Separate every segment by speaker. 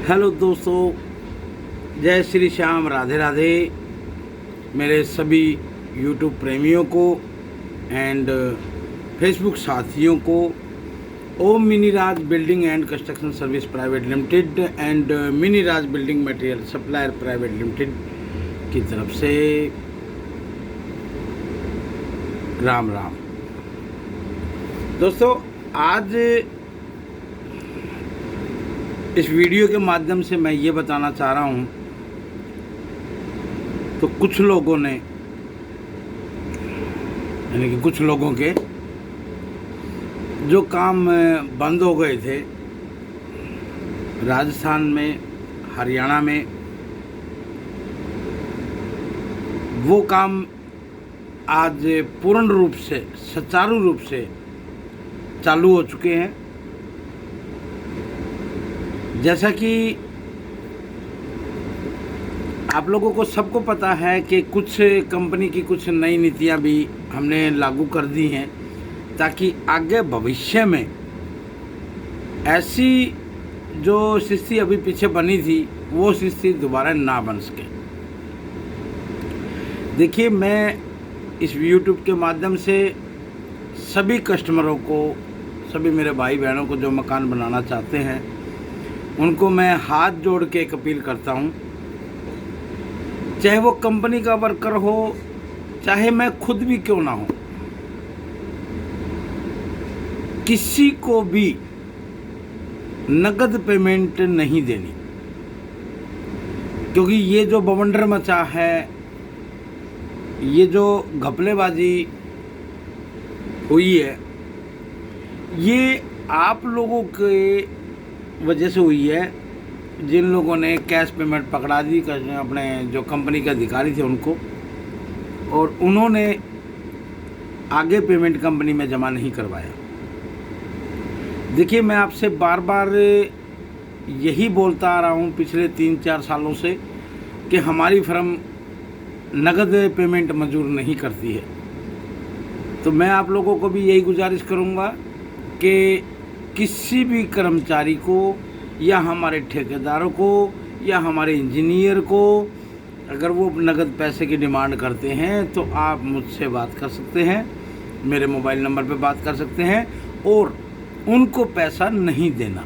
Speaker 1: Hello दोस्तों, जय श्री श्याम, राधे राधे मेरे सभी यूट्यूब प्रेमियों को एंड फेसबुक साथियों को। Om Mini Raj building and construction service private limited and Mini Raj building material supplier private limited की तरफ से राम राम। दोस्तों, आज इस वीडियो के माध्यम से मैं ये बताना चाह रहा हूँ, तो कुछ लोगों ने यानी कि कुछ लोगों के जो काम बंद हो गए थे राजस्थान में, हरियाणा में, वो काम आज पूर्ण रूप से, सुचारू रूप से चालू हो चुके हैं। जैसा कि आप लोगों को सबको पता है कि कुछ कंपनी की कुछ नई नीतियां भी हमने लागू कर दी हैं, ताकि आगे भविष्य में ऐसी जो स्थिति अभी पीछे बनी थी वो स्थिति दोबारा ना बन सके। देखिए, मैं इस YouTube के माध्यम से सभी कस्टमरों को, सभी मेरे भाई बहनों को जो मकान बनाना चाहते हैं, उनको मैं हाथ जोड़ के एक अपील करता हूँ, चाहे वो कंपनी का वर्कर हो, चाहे मैं खुद भी क्यों ना हो, किसी को भी नगद पेमेंट नहीं देनी। क्योंकि ये जो बवंडर मचा है, ये जो घपलेबाजी हुई है, ये आप लोगों के वजह से हुई है, जिन लोगों ने कैश पेमेंट पकड़ा दी अपने जो कंपनी के अधिकारी थे उनको, और उन्होंने आगे पेमेंट कंपनी में जमा नहीं करवाया। देखिए, मैं आपसे बार बार यही बोलता आ रहा हूँ पिछले 3-4 सालों से कि हमारी फर्म नगद पेमेंट मंजूर नहीं करती है। तो मैं आप लोगों को भी यही गुजारिश करूँगा कि किसी भी कर्मचारी को या हमारे ठेकेदारों को या हमारे इंजीनियर को अगर वो नगद पैसे की डिमांड करते हैं तो आप मुझसे बात कर सकते हैं, मेरे मोबाइल नंबर पे बात कर सकते हैं और उनको पैसा नहीं देना।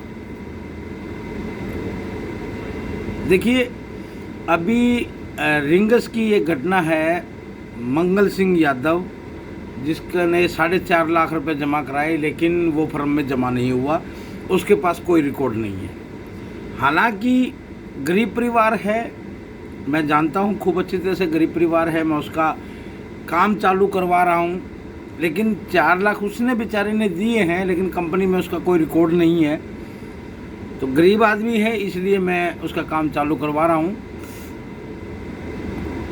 Speaker 1: देखिए, अभी रिंगस की एक घटना है, मंगल सिंह यादव, जिसका ने 4.5 लाख रुपए जमा कराए, लेकिन वो फर्म में जमा नहीं हुआ, उसके पास कोई रिकॉर्ड नहीं है। हालांकि गरीब परिवार है, मैं जानता हूँ खूब अच्छी तरह से गरीब परिवार है, मैं उसका काम चालू करवा रहा हूँ, लेकिन 4 लाख उसने बेचारे ने दिए हैं, लेकिन कंपनी में उसका कोई रिकॉर्ड नहीं है। तो गरीब आदमी है, इसलिए मैं उसका काम चालू करवा रहा हूँ।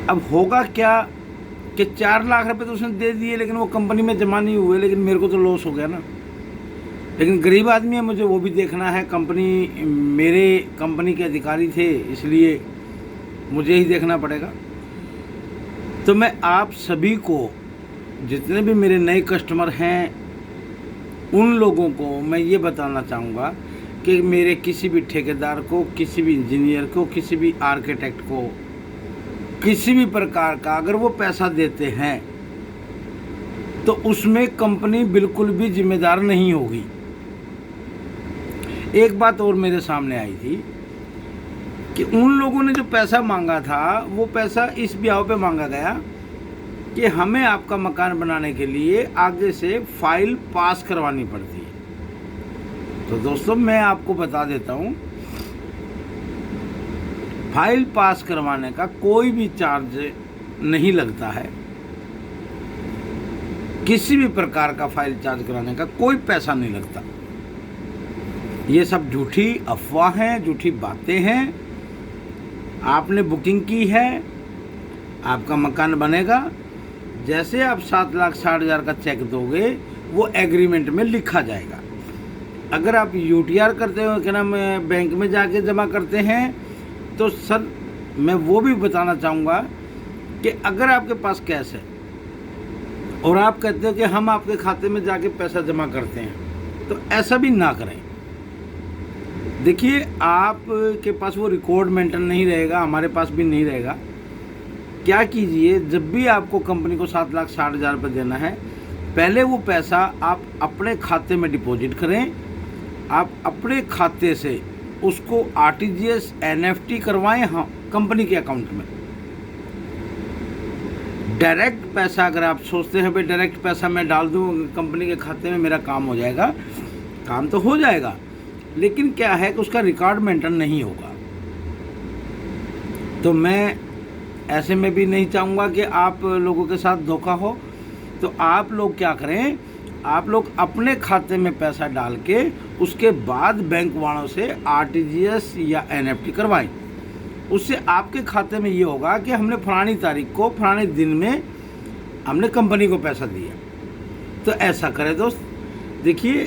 Speaker 1: अब होगा क्या कि 4 लाख रुपए तो उसने दे दिए, लेकिन वो कंपनी में जमा नहीं हुए, लेकिन मेरे को तो लॉस हो गया ना। लेकिन गरीब आदमी है, मुझे वो भी देखना है। कंपनी, मेरे कंपनी के अधिकारी थे, इसलिए मुझे ही देखना पड़ेगा। तो मैं आप सभी को, जितने भी मेरे नए कस्टमर हैं, उन लोगों को मैं ये बताना चाहूँगा कि मेरे किसी भी ठेकेदार को, किसी भी इंजीनियर को, किसी भी आर्किटेक्ट को, किसी भी प्रकार का अगर वो पैसा देते हैं तो उसमें कंपनी बिल्कुल भी जिम्मेदार नहीं होगी। एक बात और मेरे सामने आई थी कि उन लोगों ने जो पैसा मांगा था, वो पैसा इस ब्याह पे मांगा गया कि हमें आपका मकान बनाने के लिए आगे से फाइल पास करवानी पड़ती है। तो दोस्तों, मैं आपको बता देता हूँ, फाइल पास करवाने का कोई भी चार्ज नहीं लगता है। किसी भी प्रकार का फाइल चार्ज कराने का कोई पैसा नहीं लगता। ये सब झूठी अफवाह हैं, झूठी बातें हैं। आपने बुकिंग की है, आपका मकान बनेगा, जैसे आप 7,60,000 का चेक दोगे वो एग्रीमेंट में लिखा जाएगा। अगर आप UTR करते हो, क्या नाम, बैंक में जाके जमा करते हैं, तो सर मैं वो भी बताना चाहूँगा कि अगर आपके पास कैश है और आप कहते हो कि हम आपके खाते में जाके पैसा जमा करते हैं, तो ऐसा भी ना करें। देखिए, आप के पास वो रिकॉर्ड मेंटेन नहीं रहेगा, हमारे पास भी नहीं रहेगा। क्या कीजिए, जब भी आपको कंपनी को 7,60,000 रुपये देना है, पहले वो पैसा आप अपने खाते में डिपॉजिट करें। आप अपने खाते से उसको RTGS NFT करवाएं, हाँ, कंपनी के अकाउंट में। डायरेक्ट पैसा अगर आप सोचते हैं भाई डायरेक्ट पैसा मैं डाल दूँ कंपनी के खाते में, मेरा काम हो जाएगा, काम तो हो जाएगा, लेकिन क्या है कि उसका रिकॉर्ड मेंटेन नहीं होगा। तो मैं ऐसे में भी नहीं चाहूँगा कि आप लोगों के साथ धोखा हो। तो आप लोग क्या करें, आप लोग अपने खाते में पैसा डाल के उसके बाद बैंक वालों से RTGS या NFT करवाएं। उससे आपके खाते में ये होगा कि हमने फलानी तारीख को फलाने दिन में हमने कंपनी को पैसा दिया। तो ऐसा करें दोस्त। देखिए,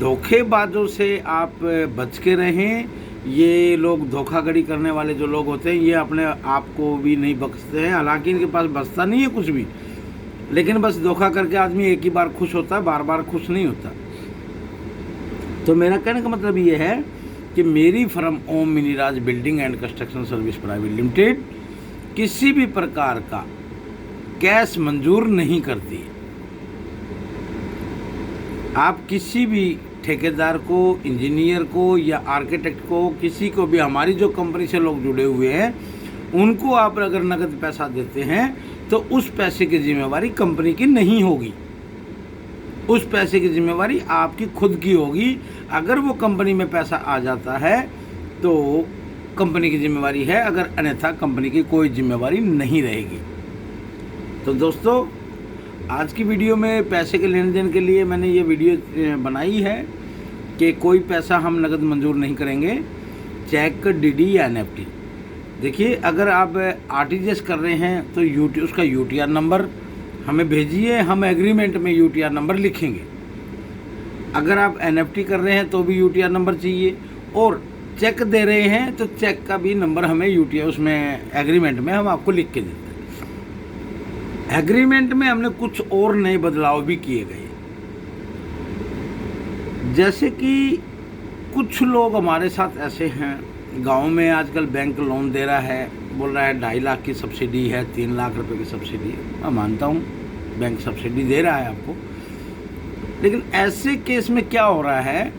Speaker 1: धोखेबाजों से आप बच के रहें। ये लोग धोखाधड़ी करने वाले जो लोग होते हैं, ये अपने आप को भी नहीं बख्शते हैं, हालांकि इनके पास बचता नहीं है कुछ भी, लेकिन बस धोखा करके आदमी एक ही बार खुश होता है, बार बार खुश नहीं होता। तो मेरा कहने का मतलब ये है कि मेरी firm Om Miniraj building and construction service private limited किसी भी प्रकार का कैश मंजूर नहीं करती है। आप किसी भी ठेकेदार को, इंजीनियर को या आर्किटेक्ट को, किसी को भी, हमारी जो कंपनी से लोग जुड़े हुए हैं, उनको आप अगर नकद पैसा देते हैं तो उस पैसे की जिम्मेवारी कंपनी की नहीं होगी। उस पैसे की जिम्मेवारी आपकी खुद की होगी। अगर वो कंपनी में पैसा आ जाता है तो कंपनी की जिम्मेवारी है, अगर अन्यथा कंपनी की कोई जिम्मेवारी नहीं रहेगी। तो दोस्तों, आज की वीडियो में पैसे के लेन देन के लिए मैंने ये वीडियो बनाई है कि कोई पैसा हम नगद मंजूर नहीं करेंगे, चेक, DD या NFT। देखिए, अगर आप RTGS कर रहे हैं तो उसका UTR नंबर हमें भेजिए, हम एग्रीमेंट में UTR नंबर लिखेंगे। अगर आप NFT कर रहे हैं तो भी UTR नंबर चाहिए, और चेक दे रहे हैं तो चेक का भी नंबर हमें UTR उसमें एग्रीमेंट में हम आपको लिख के देते हैं। एग्रीमेंट में हमने कुछ और नए बदलाव भी किए गए, जैसे कि कुछ लोग हमारे साथ ऐसे हैं, गांव में आजकल बैंक लोन दे रहा है, बोल रहा है 2.5 लाख की सब्सिडी है, 3 लाख रुपए की सब्सिडी है। मैं मानता हूँ बैंक सब्सिडी दे रहा है आपको, लेकिन ऐसे केस में क्या हो रहा है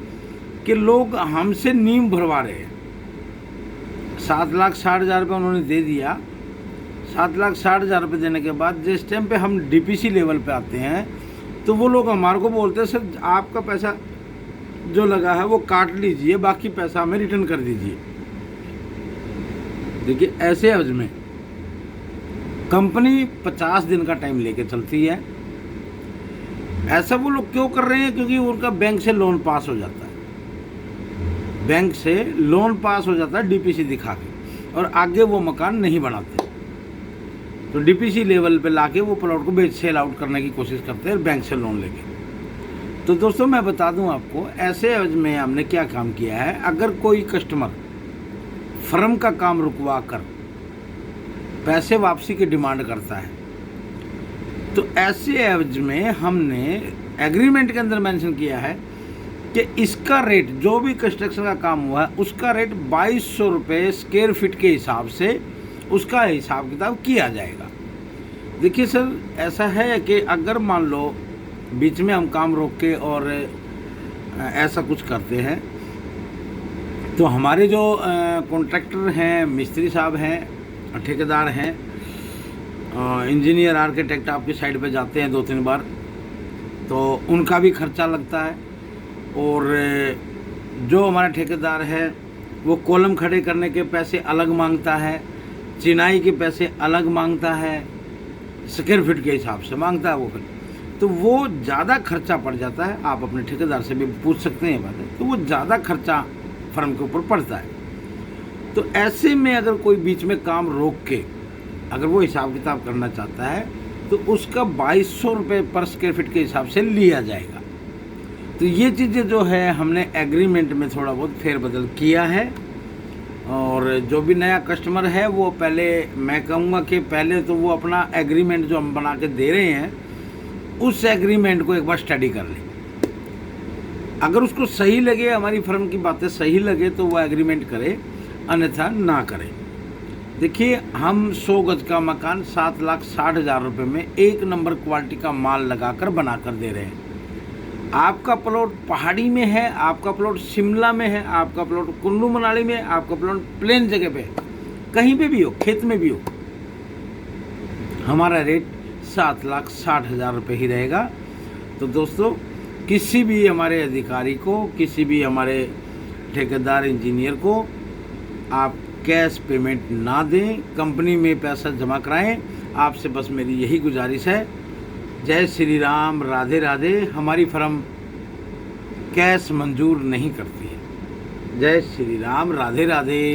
Speaker 1: कि लोग हमसे नींव भरवा रहे हैं। 7,60,000 रुपये उन्होंने दे दिया। 7,60,000 रुपये देने के बाद जिस टाइम पे हम DPC लेवल पे आते हैं तो वो लोग हमारे को बोलते हैं, सर आपका पैसा जो लगा है वो काट लीजिए, बाकी पैसा हमें रिटर्न कर दीजिए। देखिए, ऐसे एवज में कंपनी 50 दिन का टाइम लेके चलती है। ऐसा वो लोग क्यों कर रहे हैं? क्योंकि उनका बैंक से लोन पास हो जाता है, बैंक से लोन पास हो जाता है DPC दिखा के, और आगे वो मकान नहीं बनाते। तो DPC लेवल पे लाके वो प्लॉट को सेल आउट करने की कोशिश करते हैं बैंक से लोन लेके। तो दोस्तों, मैं बता दूं आपको, ऐसे एवज में हमने क्या काम किया है। अगर कोई कस्टमर फर्म का काम रुकवा कर पैसे वापसी की डिमांड करता है तो ऐसे एवज में हमने एग्रीमेंट के अंदर मेंशन किया है कि इसका रेट, जो भी कंस्ट्रक्शन का काम हुआ है उसका रेट 2200 रुपये स्क्वायर फीट के हिसाब से उसका हिसाब किताब किया जाएगा। देखिए सर, ऐसा है कि अगर मान लो बीच में हम काम रोक के और ऐसा कुछ करते हैं तो हमारे जो कॉन्ट्रैक्टर हैं, मिस्त्री साहब हैं, ठेकेदार हैं, इंजीनियर, आर्किटेक्ट आपकी साइड पे जाते हैं 2-3 बार, तो उनका भी खर्चा लगता है। और जो हमारा ठेकेदार है वो कॉलम खड़े करने के पैसे अलग मांगता है, चिनाई के पैसे अलग मांगता है, स्क्वायर फीट के हिसाब से मांगता है वो फिर, तो वो ज़्यादा खर्चा पड़ जाता है। आप अपने ठेकेदार से भी पूछ सकते हैं ये बात है, तो वो ज़्यादा खर्चा फर्म के ऊपर पड़ता है। तो ऐसे में अगर कोई बीच में काम रोक के अगर वो हिसाब किताब करना चाहता है तो उसका 2200 रुपये पर स्क्वायर फीट के हिसाब से लिया जाएगा। तो ये चीज़ें जो है हमने एग्रीमेंट में थोड़ा बहुत फेरबदल किया है। और जो भी नया कस्टमर है वो पहले, मैं कहूँगा कि पहले तो वो अपना एग्रीमेंट जो हम बना के दे रहे हैं उस एग्रीमेंट को एक बार स्टडी कर लें। अगर उसको सही लगे, हमारी फर्म की बातें सही लगे तो वो एग्रीमेंट करे, अन्यथा ना करे। देखिए, हम 100 गज का मकान 7,60,000 रुपये में 1 नंबर क्वालिटी का माल लगाकर बनाकर दे रहे हैं। आपका प्लॉट पहाड़ी में है, आपका प्लॉट शिमला में है, आपका प्लॉट कुल्लू मनाली में है, आपका प्लॉट प्लेन जगह पे है, कहीं पे भी हो, खेत में भी हो, हमारा रेट 7,60,000 रुपये ही रहेगा। तो दोस्तों, किसी भी हमारे अधिकारी को, किसी भी हमारे ठेकेदार इंजीनियर को आप कैश पेमेंट ना दें, कंपनी में पैसा जमा कराएं। आपसे बस मेरी यही गुजारिश है। जय श्री राम, राधे राधे। हमारी फर्म कैश मंजूर नहीं करती है। जय श्री राम, राधे राधे।